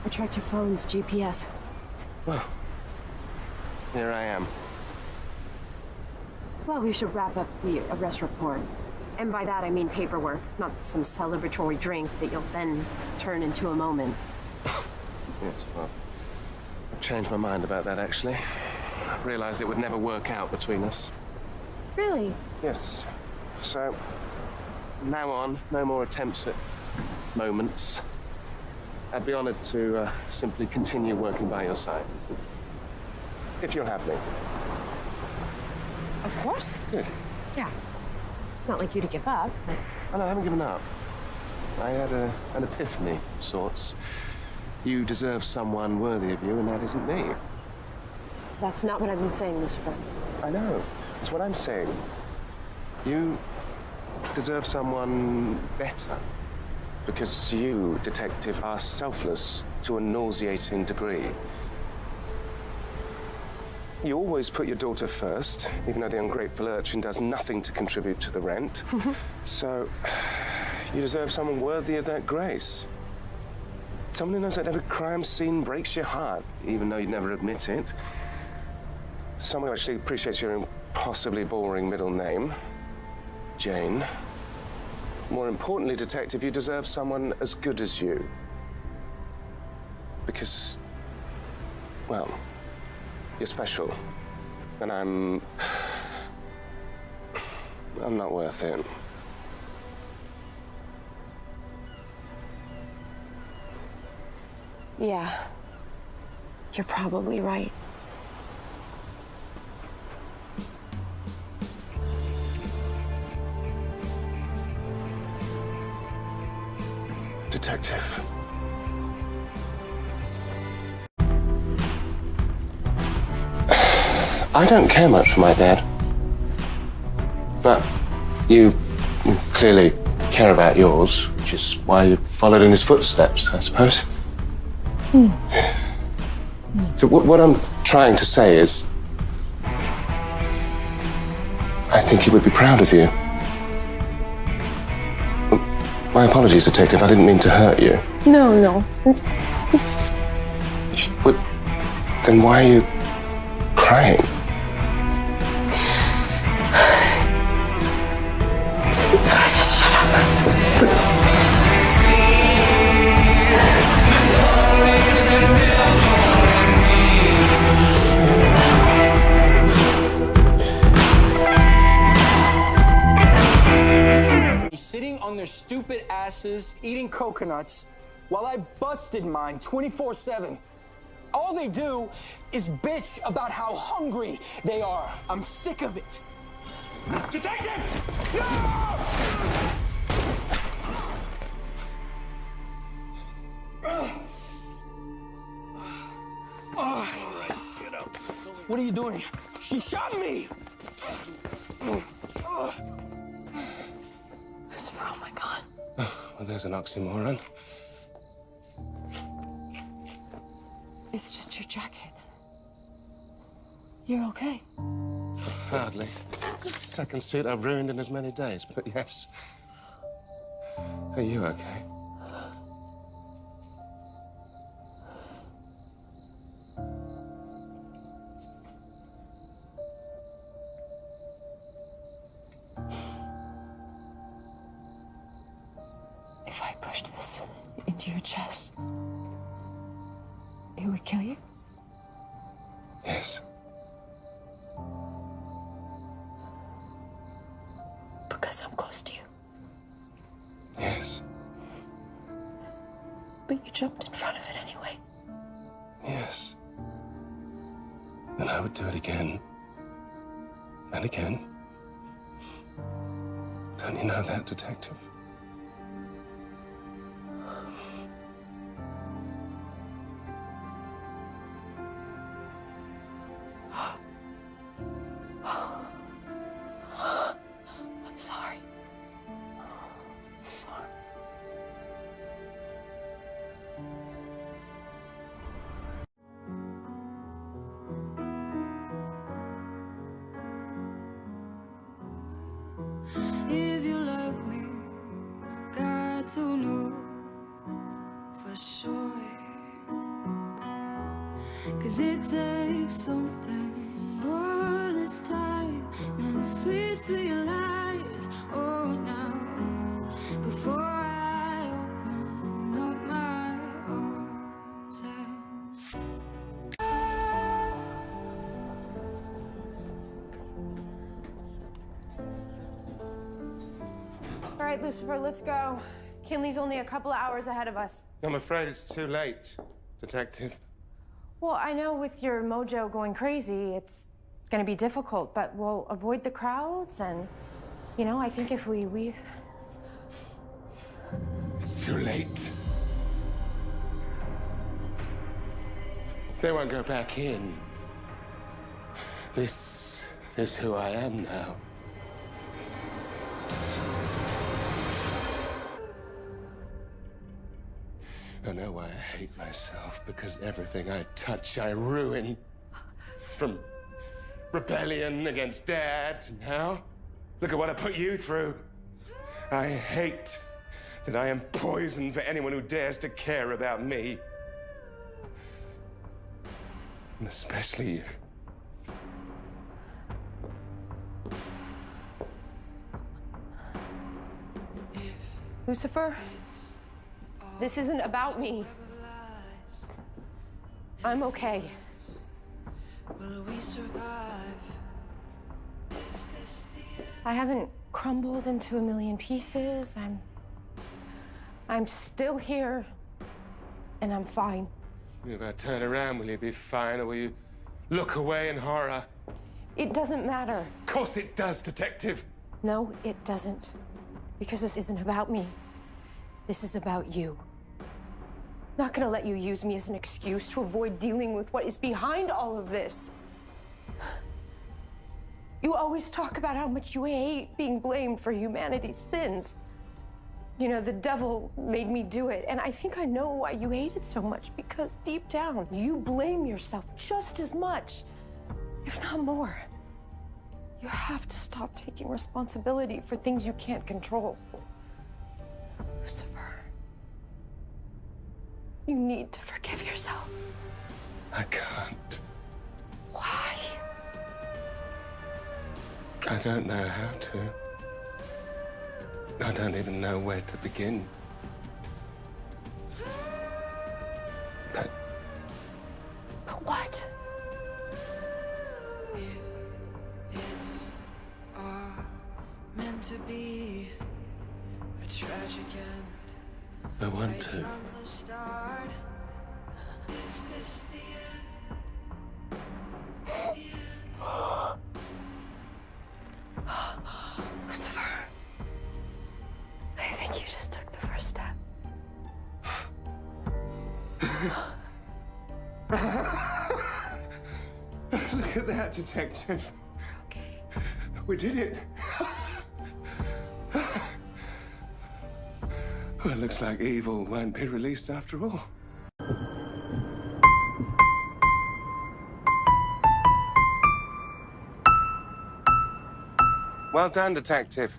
I tracked your phone's GPS. Well, here I am. Well, we should wrap up the arrest report. And by that, I mean paperwork, not some celebratory drink that you'll then turn into a moment. Yes, well, I've changed my mind about that, actually. I realized it would never work out between us. Really? Yes. So, from now on, no more attempts at moments. I'd be honored to simply continue working by your side. If you'll have me. Of course. Good. Yeah. It's not like you to give up. Oh, no, I haven't given up. I had an epiphany of sorts. You deserve someone worthy of you, and that isn't me. That's not what I've been saying, Lucifer. I know. That's what I'm saying. You deserve someone better. Because you, detective, are selfless to a nauseating degree. You always put your daughter first, even though the ungrateful urchin does nothing to contribute to the rent. So, you deserve someone worthy of that grace. Someone who knows that every crime scene breaks your heart, even though you never admit it. Someone who actually appreciates your impossibly boring middle name, Jane. More importantly, detective, you deserve someone as good as you. Because, well, you're special. And I'm not worth it. Yeah. You're probably right. Detective. I don't care much for my dad. But you clearly care about yours, which is why you followed in his footsteps, I suppose. So what I'm trying to say is, I think he would be proud of you. My apologies, detective. I didn't mean to hurt you. No. But then why are you crying? Just shut up. Sitting on their stupid asses, eating coconuts, while I busted mine 24/7. All they do is bitch about how hungry they are. I'm sick of it. Detective! No! All right, get up. What are you doing? She shot me! Oh my God. Well, there's an oxymoron. It's just your jacket. You're okay. Hardly. It's the second suit I've ruined in as many days, but yes. Are you okay? If I pushed this into your chest, it would kill you? Yes. Because I'm close to you. Yes. But you jumped in front of it anyway. Yes. And I would do it again. And again. Don't you know that, detective? I'm sorry. I'm sorry. If you love me, 'cause it takes something more this time than sweet, sweet lies. Oh, now, before I open up my arms All right, Lucifer, let's go. Kinley's only a couple of hours ahead of us. I'm afraid it's too late, Detective. Well, I know with your mojo going crazy, it's gonna be difficult, but we'll avoid the crowds and, you know, I think if we... It's too late. They won't go back in. This is who I am now. I know why I hate myself, because everything I touch, I ruin. From rebellion against Dad to now. Look at what I put you through. I hate that I am poison for anyone who dares to care about me. And especially you. Lucifer, this isn't about me. I'm okay. Will we survive? I haven't crumbled into a million pieces. I'm still here, and I'm fine. If I turn around, will you be fine, or will you look away in horror? It doesn't matter. Of course it does, Detective. No, it doesn't. Because this isn't about me. This is about you. Not gonna let you use me as an excuse to avoid dealing with what is behind all of this. You always talk about how much you hate being blamed for humanity's sins. You know, the devil made me do it, and I think I know why you hate it so much, because deep down, you blame yourself just as much, if not more. You have to stop taking responsibility for things you can't control. Lucifer, you need to forgive yourself. I can't. Why? I don't know how to. I don't even know where to begin. But what? Meant to be a tragic end. I want to. From the start, is this the end? Lucifer, I think you just took the first step. Look at that, Detective. Okay. We did it. Well, it looks like evil won't be released after all. Well done, Detective.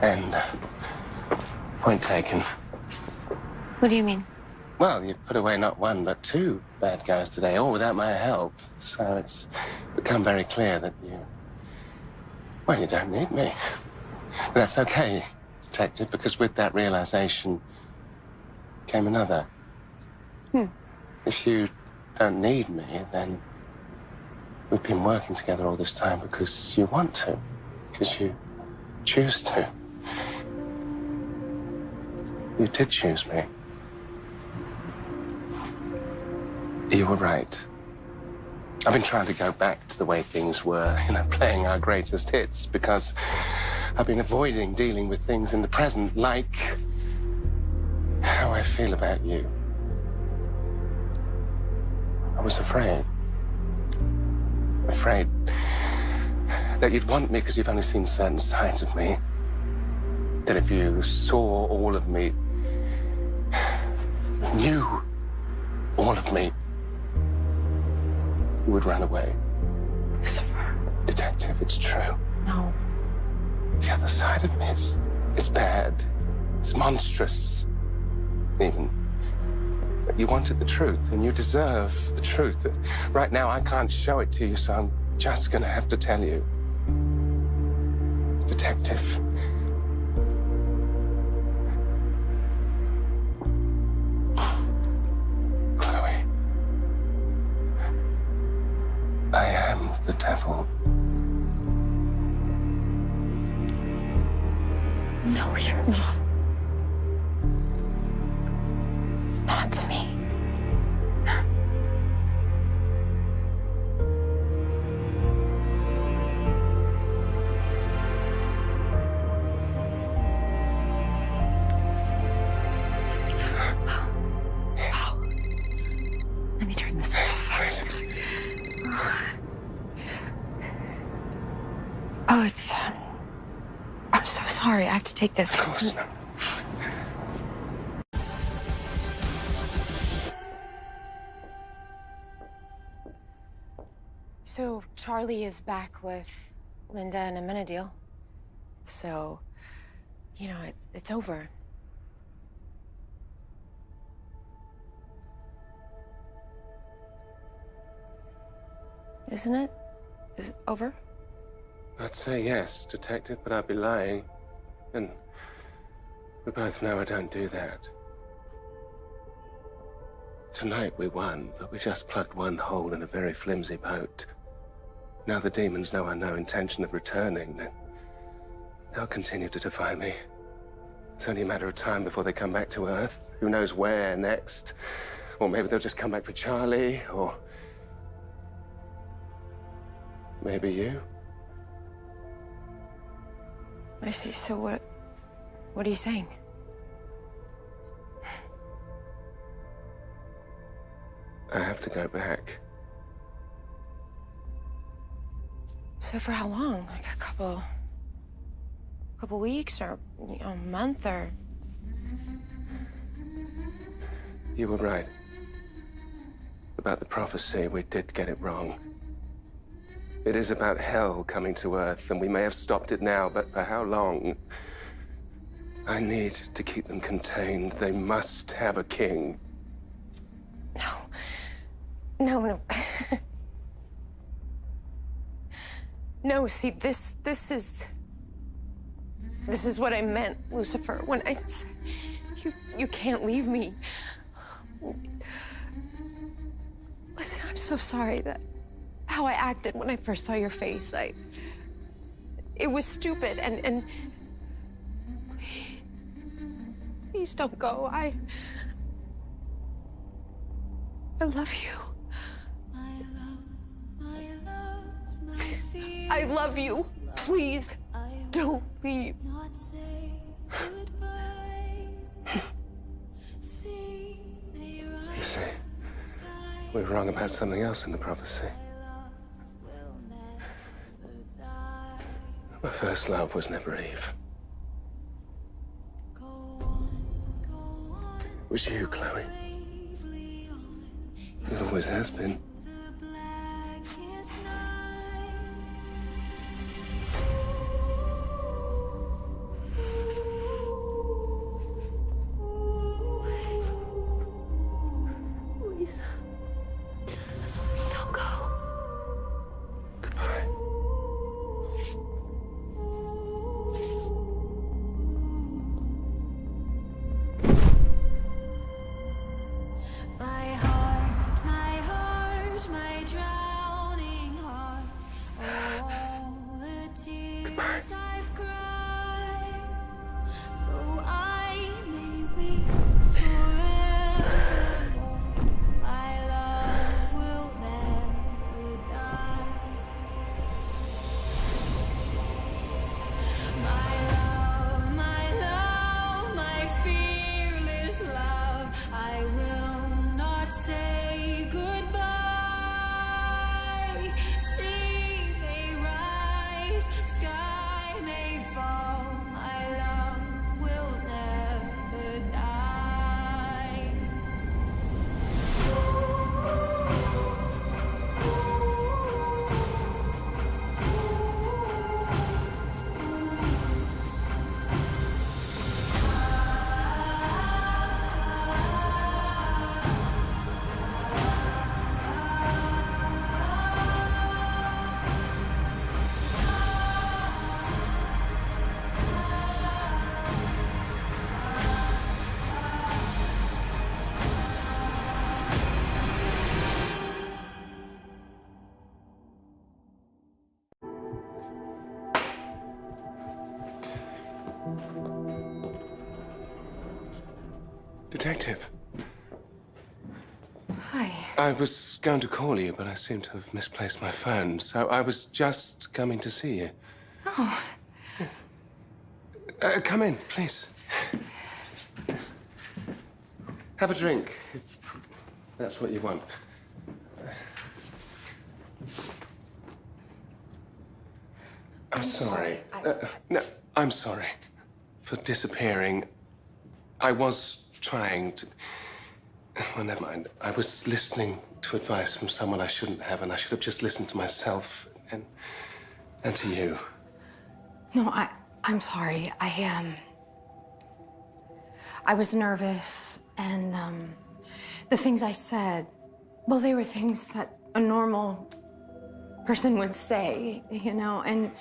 And point taken. What do you mean? Well, you've put away not one, but two bad guys today, all without my help. So it's become very clear that well, you don't need me. But that's okay, Detective, because with that realization came another. If you don't need me, then we've been working together all this time because you want to, because you choose to. You did choose me. You were right. I've been trying to go back to the way things were, playing our greatest hits, because I've been avoiding dealing with things in the present, like how I feel about you. I was afraid. Afraid that you'd want me because you've only seen certain sides of me. That if you saw all of me, knew all of me, you would run away. Lucifer. Detective, it's true. No. The other side of me it's bad. It's monstrous. even. You wanted the truth, and you deserve the truth. Right now, I can't show it to you, so I'm just gonna have to tell you. Detective. Chloe. I am the devil. No, you're not. Not to me. Let me turn this off. Oh, it's... I'm so sorry. I have to take this. Of course not. So Charlie is back with Linda and Amenadiel. So, you know, it's over. Isn't it? Is it over? I'd say yes, Detective, but I'd be lying. And we both know I don't do that. Tonight we won, but we just plugged one hole in a very flimsy boat. Now the demons know I no intention of returning, then they'll continue to defy me. It's only a matter of time before they come back to Earth. Who knows where next? Or maybe they'll just come back for Charlie, or maybe you. I see. So what are you saying? I have to go back. So for how long? Like a couple weeks, or a month, or? You were right. About the prophecy, we did get it wrong. It is about hell coming to Earth, and we may have stopped it now, but for how long? I need to keep them contained. They must have a king. No. No, see, this is what I meant, Lucifer, when I said, you can't leave me. Listen, I'm so sorry that how I acted when I first saw your face. It was stupid, and please don't go. I love you. I love you. Please, don't leave. You see, we were wrong about something else in the prophecy. My first love was never Eve. It was you, Chloe. It always has been. Sky Detective. Hi. I was going to call you, but I seem to have misplaced my phone, so I was just coming to see you. Oh. Come in, please. Have a drink, if that's what you want. I'm sorry. No, I'm sorry for disappearing. I was trying to... Well, never mind. I was listening to advice from someone I shouldn't have, and I should have just listened to myself and to you. No, I'm sorry. I was nervous, and the things I said, well, they were things that a normal person would say, you know, and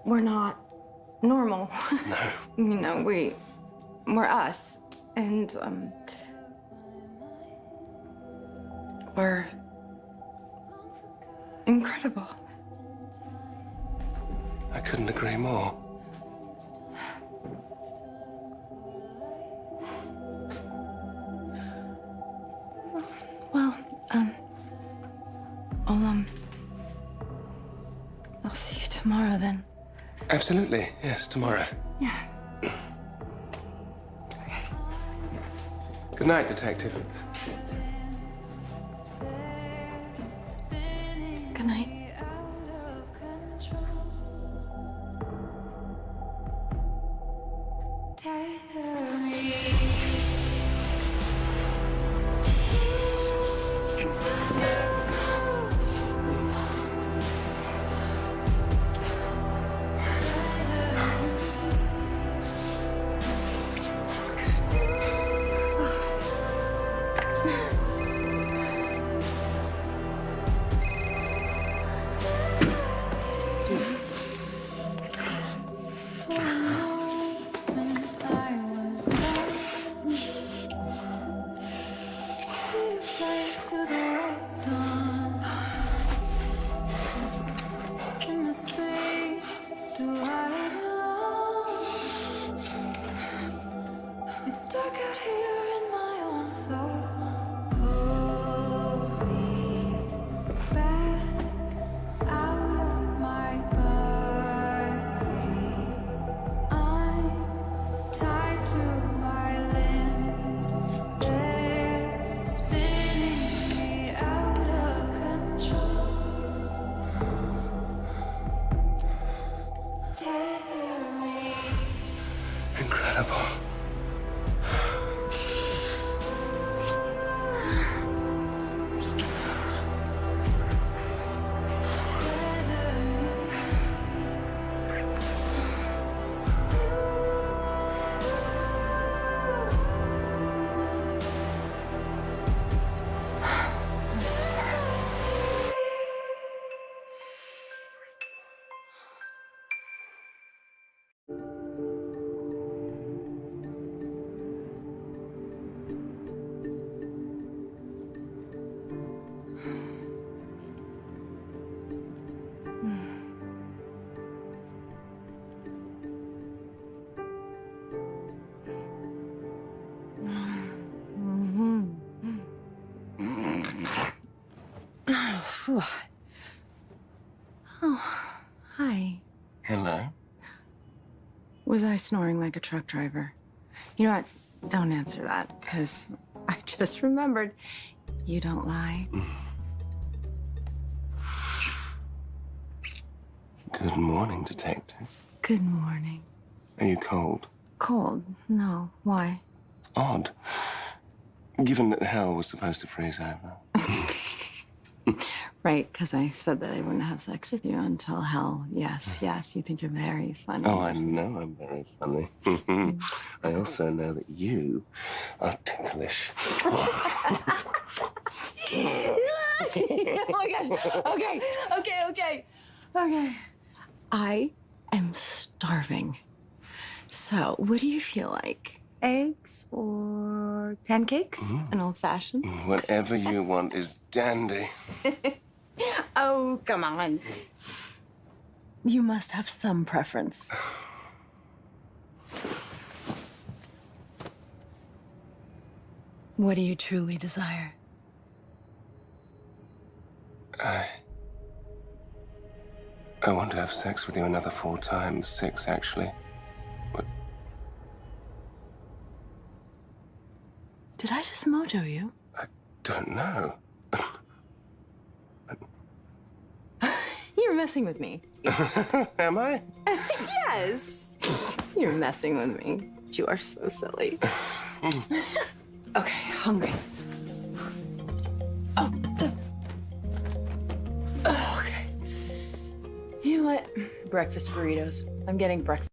we're not normal. No. You know, we're us, and we're incredible. I couldn't agree more. Well, I'll see you tomorrow then. Absolutely, yes, tomorrow. Yeah. Good night, Detective. Good night. It's dark out here in my own thoughts. Pull me back out of my body. I'm tied to my limbs. They're spinning me out of control. Tether me. Incredible. Oh, hi. Hello. Was I snoring like a truck driver? You know what? Don't answer that, because I just remembered you don't lie. Good morning, Detective. Good morning. Are you cold? Cold? No. Why? Odd. Given that hell was supposed to freeze over. Right, because I said that I wouldn't have sex with you until hell. Yes, yes, you think you're very funny. Oh, I know I'm very funny. I also know that you are ticklish. Oh my gosh. Okay. I am starving. So, what do you feel like? Eggs or pancakes? An old-fashioned? Whatever you want is dandy. Oh, come on. You must have some preference. What do you truly desire? I want to have sex with you another 4 times. 6, actually. What? Did I just mojo you? I don't know. You're messing with me. Am I? Yes. You're messing with me. You are so silly. Okay, hungry. Oh. Okay. You know what? Breakfast burritos. I'm getting breakfast.